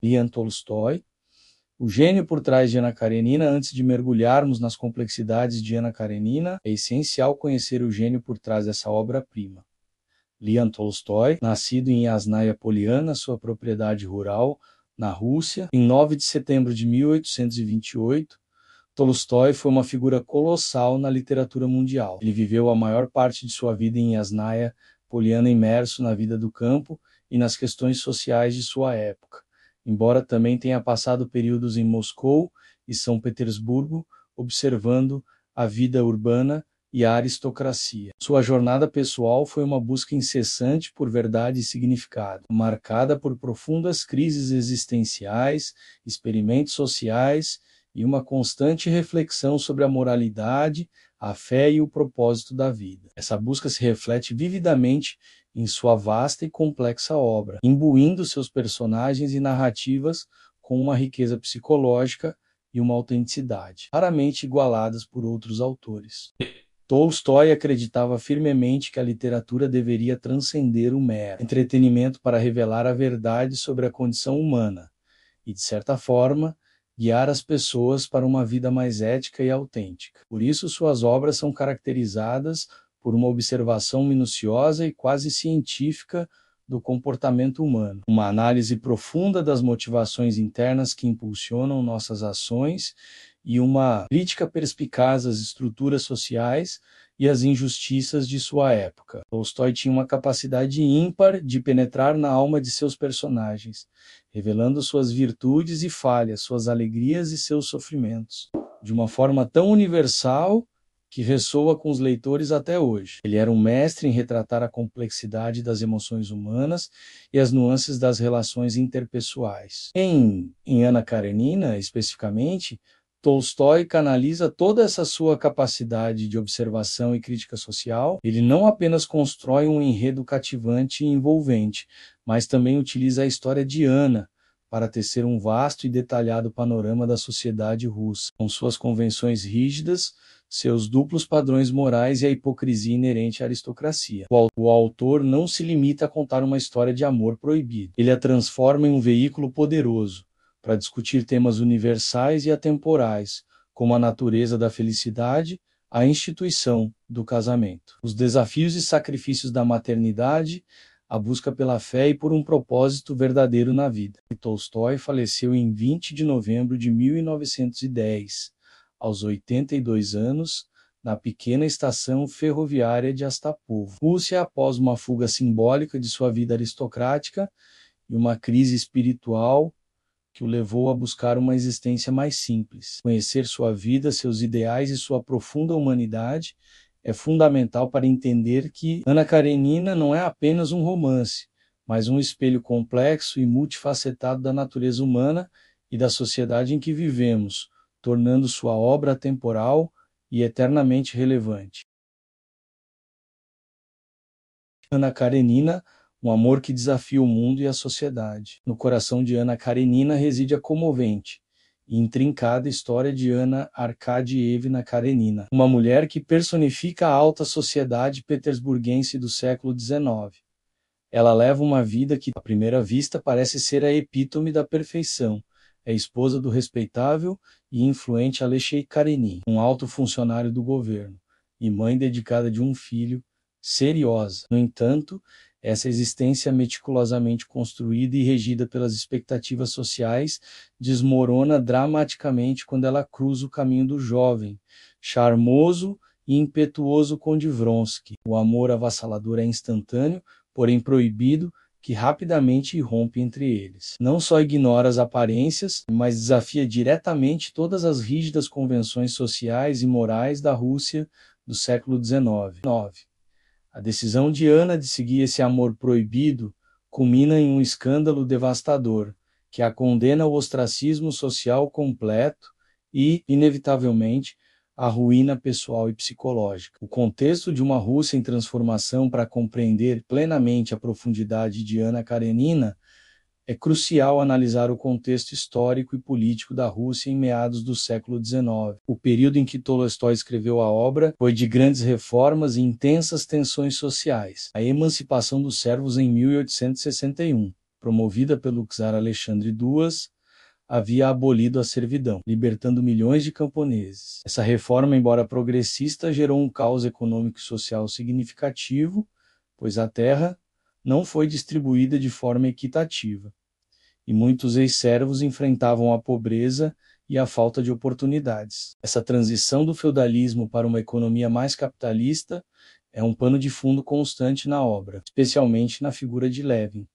Leon Tolstói. O gênio por trás de Ana Karenina. Antes de mergulharmos nas complexidades de Ana Karenina, é essencial conhecer o gênio por trás dessa obra-prima. Leon Tolstói, nascido em Yasnaya Poliana, sua propriedade rural, na Rússia, em 9 de setembro de 1828, Tolstói foi uma figura colossal na literatura mundial. Ele viveu a maior parte de sua vida em Yasnaya Poliana, imerso na vida do campo e nas questões sociais de sua época, embora também tenha passado períodos em Moscou e São Petersburgo, observando a vida urbana e a aristocracia. Sua jornada pessoal foi uma busca incessante por verdade e significado, marcada por profundas crises existenciais, experimentos sociais e uma constante reflexão sobre a moralidade, a fé e o propósito da vida. Essa busca se reflete vividamente em sua vasta e complexa obra, imbuindo seus personagens e narrativas com uma riqueza psicológica e uma autenticidade, raramente igualadas por outros autores. Tolstói acreditava firmemente que a literatura deveria transcender o mero entretenimento para revelar a verdade sobre a condição humana e, de certa forma, guiar as pessoas para uma vida mais ética e autêntica. Por isso, suas obras são caracterizadas por uma observação minuciosa e quase científica do comportamento humano, uma análise profunda das motivações internas que impulsionam nossas ações e uma crítica perspicaz às estruturas sociais e às injustiças de sua época. Tolstói tinha uma capacidade ímpar de penetrar na alma de seus personagens, revelando suas virtudes e falhas, suas alegrias e seus sofrimentos, de uma forma tão universal que ressoa com os leitores até hoje. Ele era um mestre em retratar a complexidade das emoções humanas e as nuances das relações interpessoais. Em Ana Karenina, especificamente, Tolstói canaliza toda essa sua capacidade de observação e crítica social. Ele não apenas constrói um enredo cativante e envolvente, mas também utiliza a história de Ana para tecer um vasto e detalhado panorama da sociedade russa, com suas convenções rígidas, seus duplos padrões morais e a hipocrisia inerente à aristocracia. O autor não se limita a contar uma história de amor proibido. Ele a transforma em um veículo poderoso para discutir temas universais e atemporais, como a natureza da felicidade, a instituição do casamento, os desafios e sacrifícios da maternidade, a busca pela fé e por um propósito verdadeiro na vida. Tolstói faleceu em 20 de novembro de 1910, aos 82 anos, na pequena estação ferroviária de Astapovo, Rússia, após uma fuga simbólica de sua vida aristocrática e uma crise espiritual que o levou a buscar uma existência mais simples. Conhecer sua vida, seus ideais e sua profunda humanidade é fundamental para entender que Ana Karenina não é apenas um romance, mas um espelho complexo e multifacetado da natureza humana e da sociedade em que vivemos, tornando sua obra atemporal e eternamente relevante. Ana Karenina, um amor que desafia o mundo e a sociedade. No coração de Ana Karenina reside a comovente e intrincada história de Ana Arkadievna Karenina, uma mulher que personifica a alta sociedade petersburguense do século XIX. Ela leva uma vida que, à primeira vista, parece ser a epítome da perfeição. É esposa do respeitável e influente Alexei Karenin, um alto funcionário do governo, e mãe dedicada de um filho, Seriosa. No entanto, essa existência meticulosamente construída e regida pelas expectativas sociais desmorona dramaticamente quando ela cruza o caminho do jovem, charmoso e impetuoso Conde Vronsky. O amor avassalador é instantâneo, porém proibido, que rapidamente irrompe entre eles. Não só ignora as aparências, mas desafia diretamente todas as rígidas convenções sociais e morais da Rússia do século XIX. A decisão de Ana de seguir esse amor proibido culmina em um escândalo devastador, que a condena ao ostracismo social completo e, inevitavelmente, à ruína pessoal e psicológica. O contexto de uma Rússia em transformação para compreender plenamente a profundidade de Ana Karenina é crucial analisar o contexto histórico e político da Rússia em meados do século XIX. O período em que Tolstói escreveu a obra foi de grandes reformas e intensas tensões sociais. A emancipação dos servos em 1861, promovida pelo czar Alexandre II, havia abolido a servidão, libertando milhões de camponeses. Essa reforma, embora progressista, gerou um caos econômico e social significativo, pois a terra não foi distribuída de forma equitativa, e muitos ex-servos enfrentavam a pobreza e a falta de oportunidades. Essa transição do feudalismo para uma economia mais capitalista é um pano de fundo constante na obra, especialmente na figura de Levin,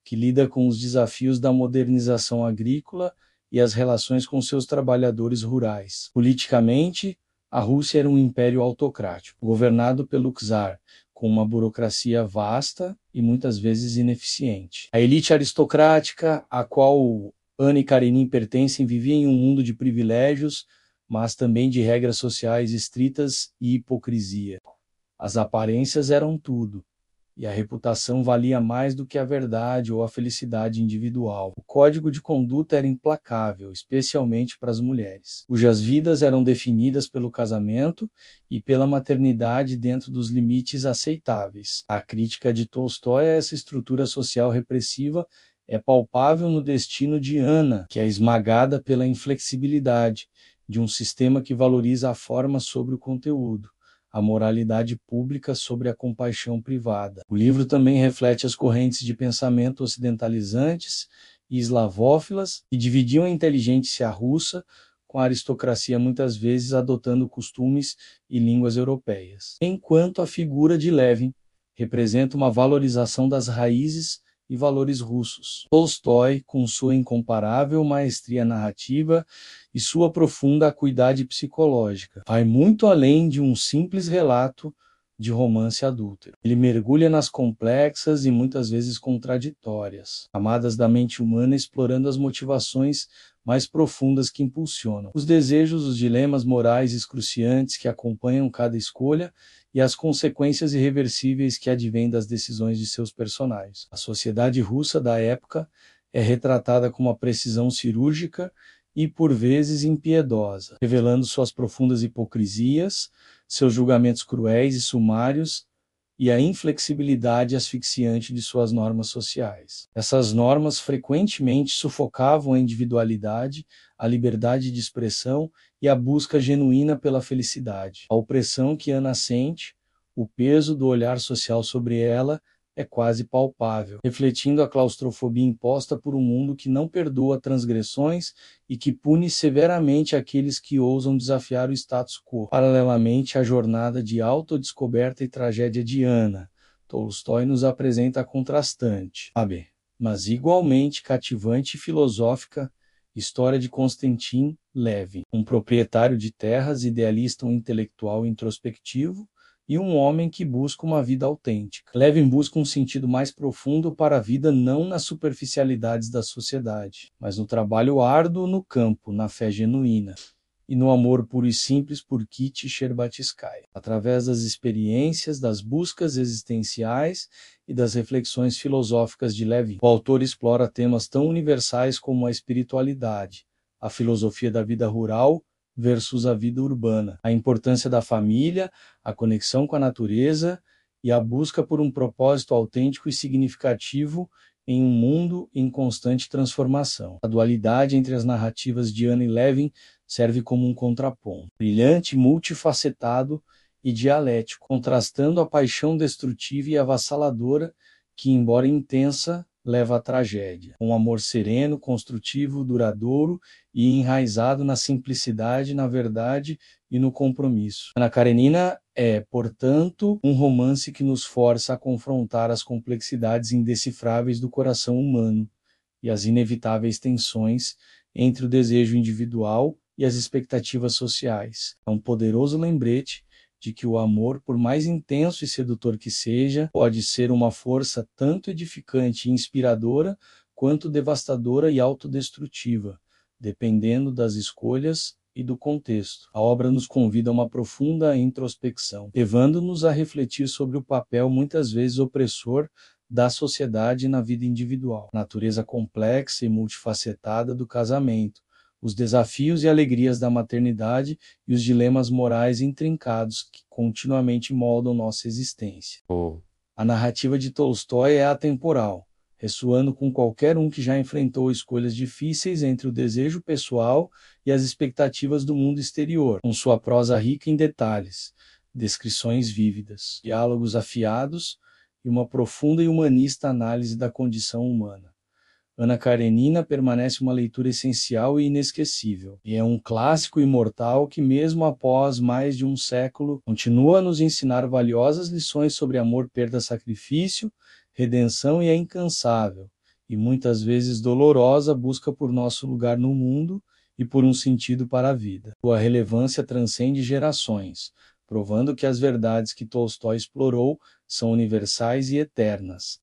que lida com os desafios da modernização agrícola e as relações com seus trabalhadores rurais. Politicamente, a Rússia era um império autocrático, governado pelo czar, com uma burocracia vasta e muitas vezes ineficiente. A elite aristocrática, a qual Anna e Karenin pertencem, vivia em um mundo de privilégios, mas também de regras sociais estritas e hipocrisia. As aparências eram tudo, e a reputação valia mais do que a verdade ou a felicidade individual. O código de conduta era implacável, especialmente para as mulheres, cujas vidas eram definidas pelo casamento e pela maternidade dentro dos limites aceitáveis. A crítica de Tolstói a essa estrutura social repressiva é palpável no destino de Anna, que é esmagada pela inflexibilidade de um sistema que valoriza a forma sobre o conteúdo, a moralidade pública sobre a compaixão privada. O livro também reflete as correntes de pensamento ocidentalizantes e eslavófilas que dividiam a inteligência russa com a aristocracia, muitas vezes adotando costumes e línguas europeias. Enquanto a figura de Levin representa uma valorização das raízes e valores russos. Tolstói, com sua incomparável maestria narrativa e sua profunda acuidade psicológica, vai muito além de um simples relato de romance adúltero. Ele mergulha nas complexas e muitas vezes contraditórias camadas da mente humana, explorando as motivações mais profundas que impulsionam os desejos, os dilemas morais excruciantes que acompanham cada escolha e as consequências irreversíveis que advêm das decisões de seus personagens. A sociedade russa da época é retratada com uma precisão cirúrgica e, por vezes, impiedosa, revelando suas profundas hipocrisias, seus julgamentos cruéis e sumários e a inflexibilidade asfixiante de suas normas sociais. Essas normas frequentemente sufocavam a individualidade, a liberdade de expressão e a busca genuína pela felicidade. A opressão que Anna sente, o peso do olhar social sobre ela, é quase palpável, refletindo a claustrofobia imposta por um mundo que não perdoa transgressões e que pune severamente aqueles que ousam desafiar o status quo. Paralelamente à jornada de autodescoberta e tragédia de Anna, Tolstói nos apresenta a contrastante, mas igualmente cativante e filosófica história de Konstantin Levin, um proprietário de terras, idealista, um intelectual introspectivo, e um homem que busca uma vida autêntica. Levin busca um sentido mais profundo para a vida, não nas superficialidades da sociedade, mas no trabalho árduo no campo, na fé genuína e no amor puro e simples por Kitty Sherbatskaya. Através das experiências, das buscas existenciais e das reflexões filosóficas de Levin, o autor explora temas tão universais como a espiritualidade, a filosofia da vida rural versus a vida urbana, a importância da família, a conexão com a natureza e a busca por um propósito autêntico e significativo em um mundo em constante transformação. A dualidade entre as narrativas de Anna e Levin serve como um contraponto, brilhante, multifacetado e dialético, contrastando a paixão destrutiva e avassaladora que, embora intensa, leva à tragédia. Um amor sereno, construtivo, duradouro e enraizado na simplicidade, na verdade e no compromisso. Anna Karenina é, portanto, um romance que nos força a confrontar as complexidades indecifráveis do coração humano e as inevitáveis tensões entre o desejo individual e as expectativas sociais. É um poderoso lembrete de que o amor, por mais intenso e sedutor que seja, pode ser uma força tanto edificante e inspiradora, quanto devastadora e autodestrutiva, dependendo das escolhas e do contexto. A obra nos convida a uma profunda introspecção, levando-nos a refletir sobre o papel muitas vezes opressor da sociedade na vida individual, a natureza complexa e multifacetada do casamento, os desafios e alegrias da maternidade e os dilemas morais intrincados que continuamente moldam nossa existência. A narrativa de Tolstói é atemporal, ressoando com qualquer um que já enfrentou escolhas difíceis entre o desejo pessoal e as expectativas do mundo exterior, com sua prosa rica em detalhes, descrições vívidas, diálogos afiados e uma profunda e humanista análise da condição humana. Ana Karenina permanece uma leitura essencial e inesquecível, e é um clássico imortal que, mesmo após mais de um século, continua a nos ensinar valiosas lições sobre amor, perda, sacrifício, redenção e a incansável, e muitas vezes dolorosa, busca por nosso lugar no mundo e por um sentido para a vida. Sua relevância transcende gerações, provando que as verdades que Tolstói explorou são universais e eternas.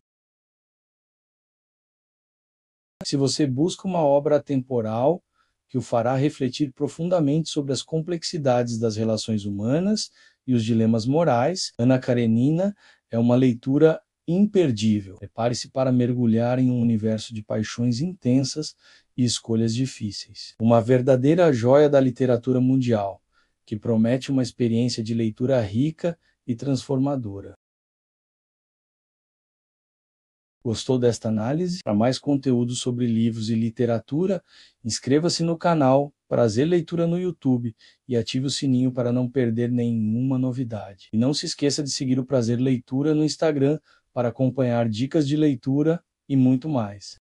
Se você busca uma obra atemporal que o fará refletir profundamente sobre as complexidades das relações humanas e os dilemas morais, Ana Karenina é uma leitura imperdível. Prepare-se para mergulhar em um universo de paixões intensas e escolhas difíceis. Uma verdadeira joia da literatura mundial, que promete uma experiência de leitura rica e transformadora. Gostou desta análise? Para mais conteúdo sobre livros e literatura, inscreva-se no canal Prazer Leitura no YouTube e ative o sininho para não perder nenhuma novidade. E não se esqueça de seguir o Prazer Leitura no Instagram para acompanhar dicas de leitura e muito mais.